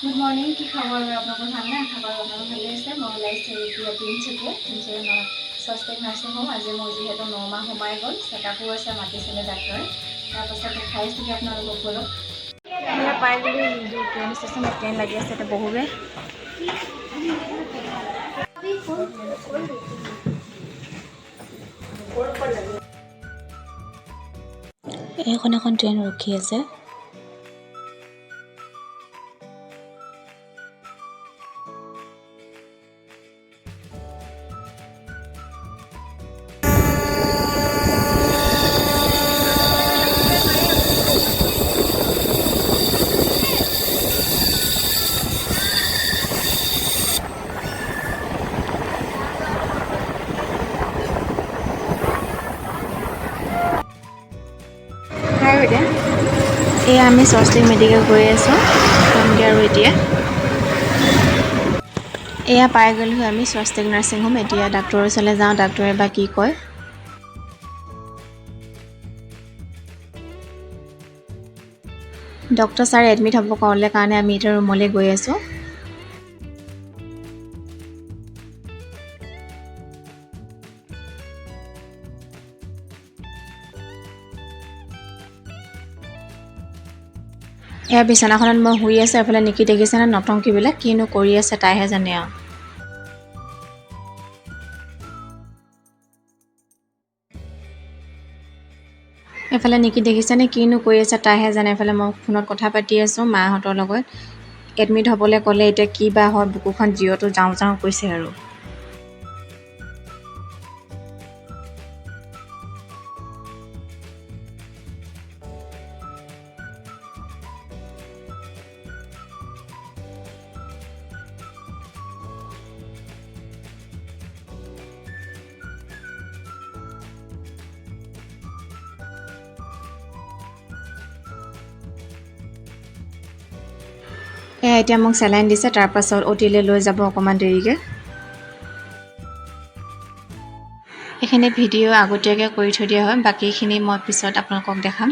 Good morning, কি খবৰ আপোনালোকৰ ভালনে? খবৰ আপোনালোকৰ ভালেই আছে। মই ওলাইছোঁ এতিয়া তিনিচুকীয়া স্বস্তিক নাৰ্ছিং হোম। আজি মোৰ যিহেতু 9 মাহ সোমাই গ'ল, চেকআপো আছে, মাতিছিলে ডাক্তৰে। তাৰপাছত দেখাইছোঁগৈ আপোনালোকক ঘৰত। এতিয়া পাই গ'লো ট্ৰেইন ষ্টেচনত, ট্ৰেইন লাগি আছে, এতিয়া বহুবে। এইখন এখন ট্ৰেইন ৰখি আছে। এয়া আমি স্বস্তিক মেডিকেল গৈ আছোঁ আৰু এতিয়া এয়া পাই গ'লো আমি স্বস্তিক নাৰ্ছিং হোম। এতিয়া ডাক্তৰৰ ওচৰলৈ যাওঁ, ডাক্তৰে বা কি কয়। ডক্টৰ ছাৰ এডমিট হ'ব ক'লে কাৰণে আমি এতিয়া ৰুমলৈ গৈ আছোঁ। এয়া বিচনাখনত মই শুই আছোঁ। এফালে নিকি দেখিছেনে নটংকিবিলাক কিনো কৰি আছে, তাইহে জানে আৰু। এফালে নিকি দেখিছেনে কিনো কৰি আছে, তাইহে জানে। এফালে মই ফোনত কথা পাতি আছোঁ মাহঁতৰ লগত। এডমিট হ'বলৈ ক'লে, এতিয়া কি বা হয়, বুকুখন জিৰটো যাওঁ যাওঁ কৈছে আৰু। এতিয়া মোক চেলাইন দিছে, তাৰপাছত অ'টিলৈ লৈ যাব অকণমান দেৰিকৈ। এইখিনি ভিডিঅ' আগতীয়াকৈ কৰি থৈ দিয়া হয়, বাকীখিনি মই পিছত আপোনালোকক দেখাম।